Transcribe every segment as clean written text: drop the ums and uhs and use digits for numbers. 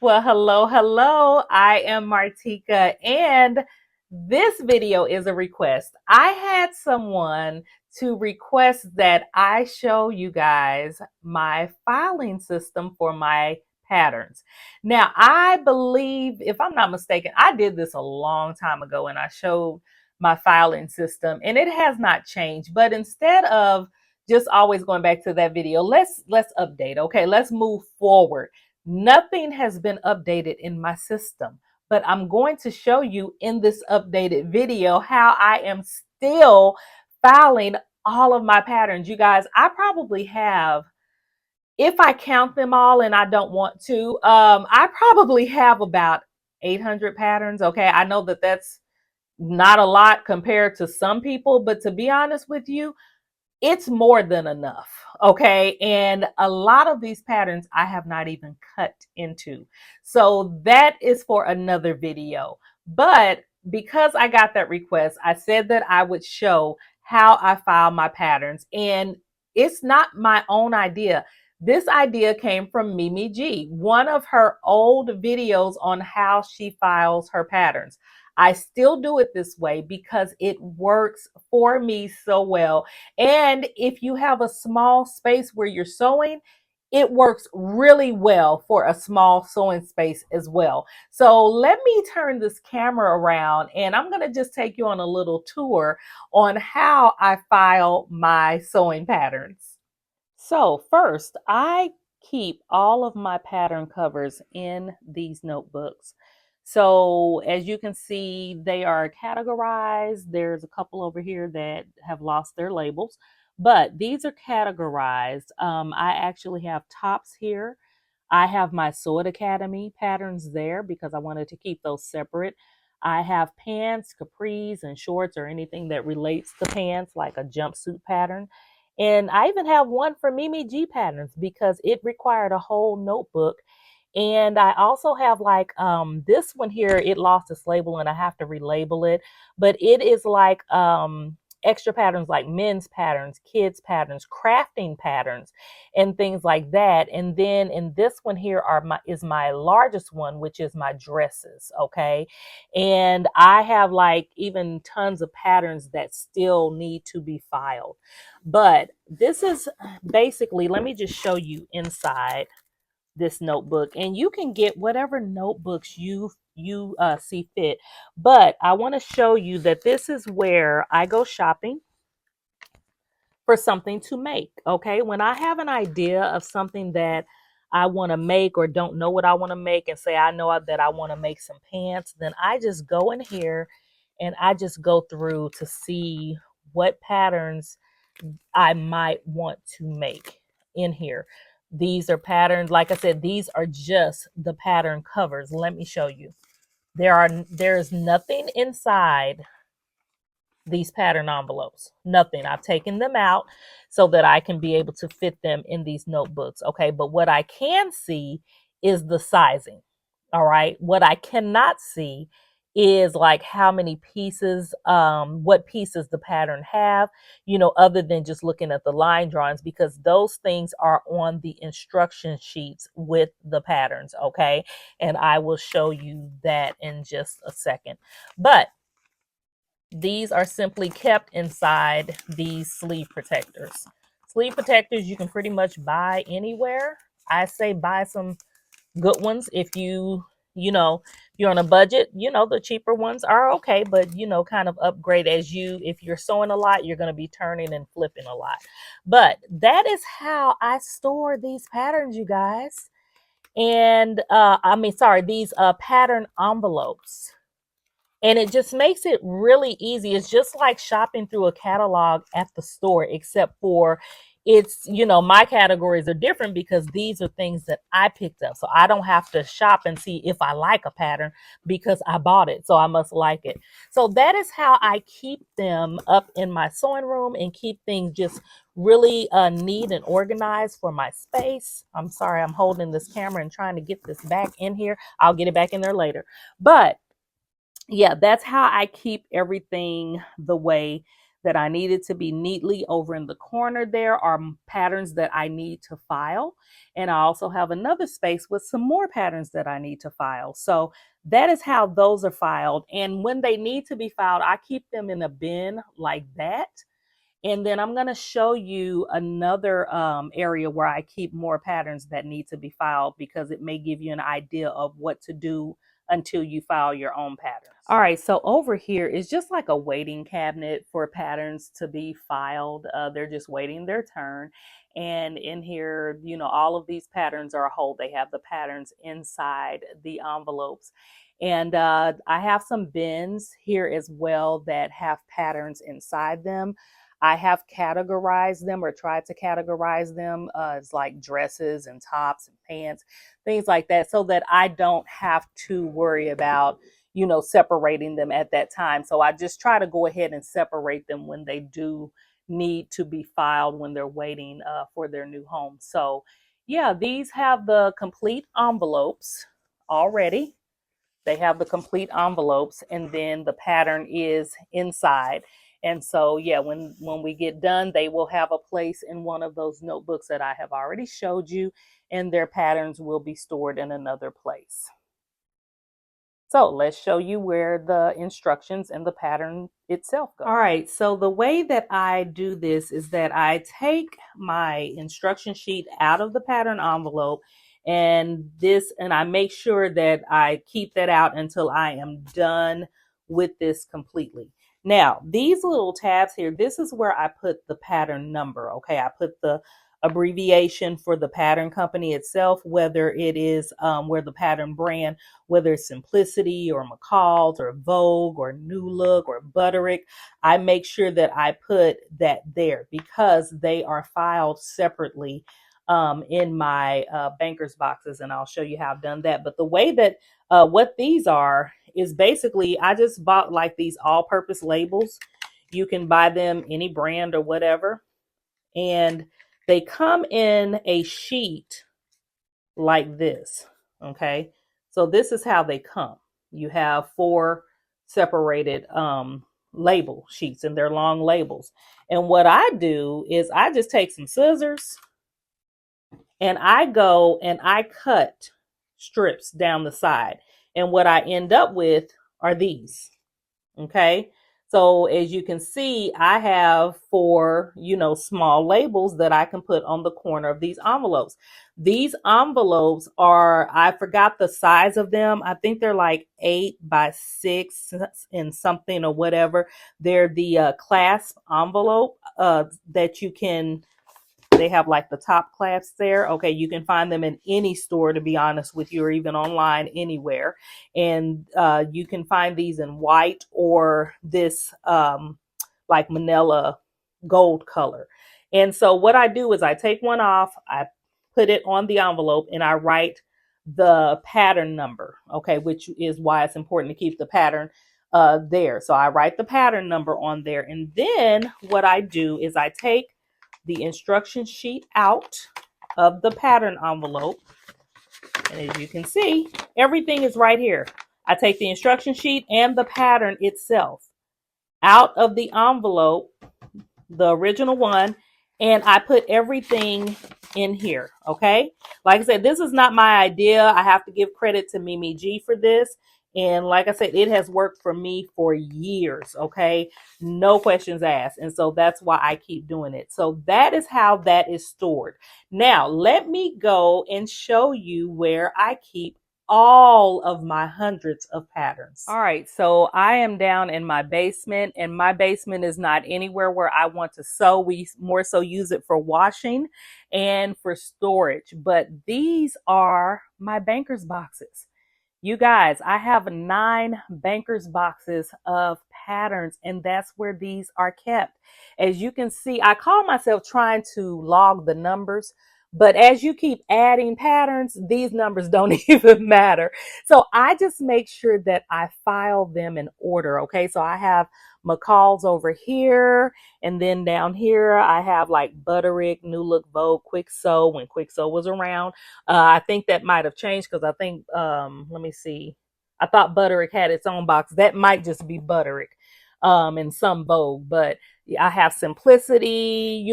Well, hello, hello. I am Martika, and this video is a request. I had someone to request that I show you guys my filing system for my patterns. Now, I believe, if I'm not mistaken, I did this a long time ago and I showed my filing system, and it has not changed. But instead of just always going back to that video, let's update. Okay, let's move forward. Nothing has been updated in my system, but I'm going to show you in this updated video how I am still filing all of my patterns. You guys, I probably have, if I count them all and I don't want to, I probably have about 800 patterns. Okay, I know that that's not a lot compared to some people, but to be honest with you, it's more than enough. Okay. And a lot of these patterns I have not even cut into. So that is for another video. But because I got that request, I said that I would show how I file my patterns. And it's not my own idea. This idea came from Mimi G, one of her old videos on how she files her patterns. I still do it this way because it works for me so well. And if you have a small space where you're sewing, it works really well for a small sewing space as well. So let me turn this camera around and I'm going to just take you on a little tour on how I file my sewing patterns. So first, I keep all of my pattern covers in these notebooks. So as you can see, they are categorized. There's a couple over here that have lost their labels, but these are categorized. I actually have tops here. I have my Sword Academy patterns there because I wanted to keep those separate. I have pants, capris, and shorts or anything that relates to pants, like a jumpsuit pattern. And I even have one for Mimi G patterns because it required a whole notebook. And I also have like this one here, it lost its label and I have to relabel it. But it is like extra patterns like men's patterns, kids patterns, crafting patterns, and things like that. And then in this one here is my largest one, which is my dresses. Okay. And I have like even tons of patterns that still need to be filed. But this is basically, let me just show you inside this notebook, and you can get whatever notebooks you see fit. But I want to show you that this is where I go shopping for something to make. Okay, when I have an idea of something that I want to make or don't know what I want to make, and say I know that I want to make some pants, then I just go in here and I just go through to see what patterns I might want to make in here. These are patterns. Like I said, these are just the pattern covers. Let me show you. There is nothing inside these pattern envelopes. Nothing. I've taken them out so that I can be able to fit them in these notebooks. Okay. But what I can see is the sizing. All right. What I cannot see is like how many pieces, what pieces the pattern have, other than just looking at the line drawings, because those things are on the instruction sheets with the patterns. Okay. And I will show you that in just a second. But these are simply kept inside these sleeve protectors. Sleeve protectors you can pretty much buy anywhere. I say buy some good ones if you're on a budget. The cheaper ones are okay, but kind of upgrade if you're sewing a lot, you're going to be turning and flipping a lot. But that is how I store these patterns, you guys. And these pattern envelopes. And it just makes it really easy. It's just like shopping through a catalog at the store, except for my categories are different because these are things that I picked up. So I don't have to shop and see if I like a pattern because I bought it. So I must like it. So that is how I keep them up in my sewing room and keep things just really neat and organized for my space. I'm sorry, I'm holding this camera and trying to get this back in here. I'll get it back in there later. But yeah, that's how I keep everything the way that I needed to be neatly. Over in the corner there are patterns that I need to file. And I also have another space with some more patterns that I need to file. So that is how those are filed. And when they need to be filed, I keep them in a bin like that. And then I'm going to show you another area where I keep more patterns that need to be filed, because it may give you an idea of what to do until you file your own patterns. All right, so over here is just like a waiting cabinet for patterns to be filed. They're just waiting their turn. And in here, all of these patterns are a whole. They have the patterns inside the envelopes. And I have some bins here as well that have patterns inside them. I have categorized them, or tried to categorize them as like dresses and tops and pants, things like that, so that I don't have to worry about, separating them at that time. So I just try to go ahead and separate them when they do need to be filed, when they're waiting for their new home. So yeah, these have the complete envelopes already. They have the complete envelopes, and then the pattern is inside. And so, yeah, when we get done, they will have a place in one of those notebooks that I have already showed you, and their patterns will be stored in another place. So let's show you where the instructions and the pattern itself go. All right, so the way that I do this is that I take my instruction sheet out of the pattern envelope, and I make sure that I keep that out until I am done with this completely. Now, these little tabs here, this is where I put the pattern number. Okay, I put the abbreviation for the pattern company itself, whether it is where the pattern brand, whether it's Simplicity or McCall's or Vogue or New Look or Butterick. I make sure that I put that there because they are filed separately in my banker's boxes, and I'll show you how I've done that. But the way that what these are is basically, I just bought like these all-purpose labels. You can buy them any brand or whatever, and they come in a sheet like this. Okay, so this is how they come. You have 4 separated label sheets, and they're long labels. And what I do is I just take some scissors and I go and I cut strips down the side. And what I end up with are these. Okay. So as you can see, I have 4, small labels that I can put on the corner of these envelopes. These envelopes are, I forgot the size of them. I think they're like 8 by 6 and something or whatever. They're the clasp envelope that you can, they have like the top clasps there. Okay, you can find them in any store, to be honest with you, or even online anywhere. And you can find these in white or this like manila gold color. And so what I do is I take one off, I put it on the envelope, and I write the pattern number, okay, which is why it's important to keep the pattern there. So I write the pattern number on there. And then what I do is I take the instruction sheet out of the pattern envelope. And as you can see, everything is right here. I take the instruction sheet and the pattern itself out of the envelope, the original one, and I put everything in here. Okay. Like I said, this is not my idea. I have to give credit to Mimi G for this. And like I said, it has worked for me for years. Okay. No questions asked. And so that's why I keep doing it. So that is how that is stored. Now, let me go and show you where I keep all of my hundreds of patterns. All right, so I am down in my basement, and my basement is not anywhere where I want to sew. We more so use it for washing and for storage, but these are my banker's boxes. You guys, I have 9 banker's boxes of patterns, and that's where these are kept. As you can see, I call myself trying to log the numbers, but as you keep adding patterns, these numbers don't even matter. So I just make sure that I file them in order. Okay, so I have McCall's over here, and then down here I have like Butterick, New Look, Vogue, Quick Sew when Quick Sew was around. I think that might have changed because I think let me see, I thought Butterick had its own box. That might just be Butterick and some Vogue, but I have simplicity,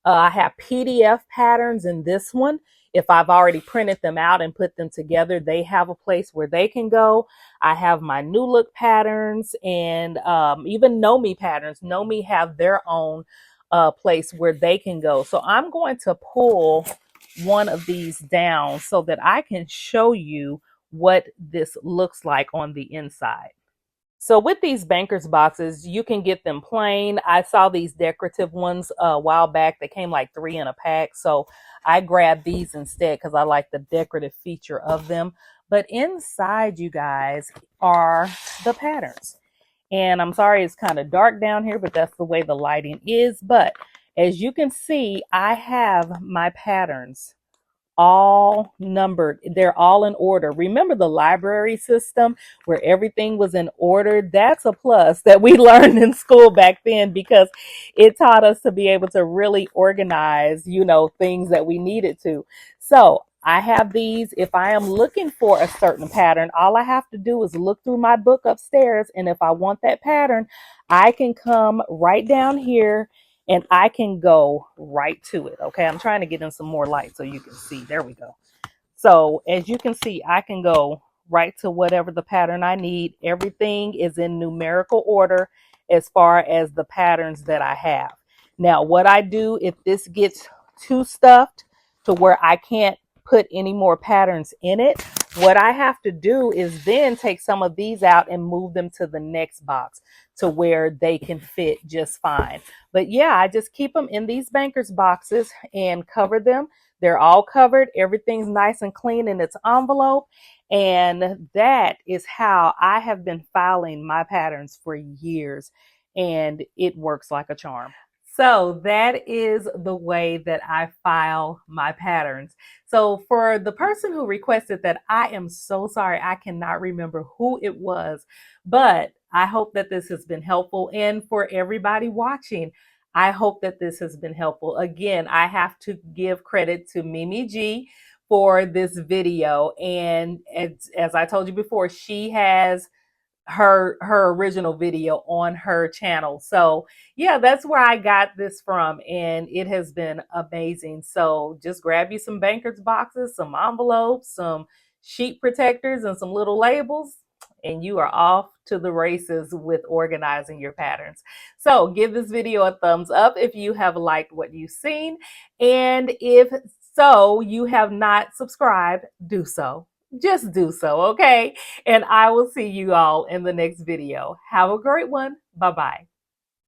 I have PDF patterns in this one. If I've already printed them out and put them together, they have a place where they can go. I have my new look patterns and even know me patterns. Know me have their own place where they can go. So I'm going to pull one of these down so that I can show you what this looks like on the inside. So with these banker's boxes, you can get them plain. I saw these decorative ones a while back. They came like 3 in a pack. So I grabbed these instead because I like the decorative feature of them. But inside, you guys, are the patterns. And I'm sorry it's kind of dark down here, but that's the way the lighting is. But as you can see, I have my patterns all numbered. They're all in order. Remember the library system where everything was in order? That's a plus that we learned in school back then because it taught us to be able to really organize, things that we needed to. So I have these. If I am looking for a certain pattern, all I have to do is look through my book upstairs. And if I want that pattern, I can come right down here and I can go right to it. Okay, I'm trying to get in some more light so you can see. There we go. So as you can see, I can go right to whatever the pattern I need. Everything is in numerical order as far as the patterns that I have. Now, what I do if this gets too stuffed to where I can't put any more patterns in it, what I have to do is then take some of these out and move them to the next box to where they can fit just fine. But yeah, I just keep them in these banker's boxes and cover them. They're all covered. Everything's nice and clean in its envelope. And that is how I have been filing my patterns for years. And it works like a charm. So that is the way that I file my patterns. So for the person who requested that, I am so sorry. I cannot remember who it was, but I hope that this has been helpful. And for everybody watching, I hope that this has been helpful. Again, I have to give credit to Mimi G for this video. And as I told you before, she has her original video on her channel. So yeah, that's where I got this from, and it has been amazing. So just grab you some banker's boxes, some envelopes, some sheet protectors, and some little labels, and you are off to the races with organizing your patterns. So give this video a thumbs up if you have liked what you've seen, and if so you have not subscribed, do so. Just do so, okay? And I will see you all in the next video. Have a great one. Bye-bye.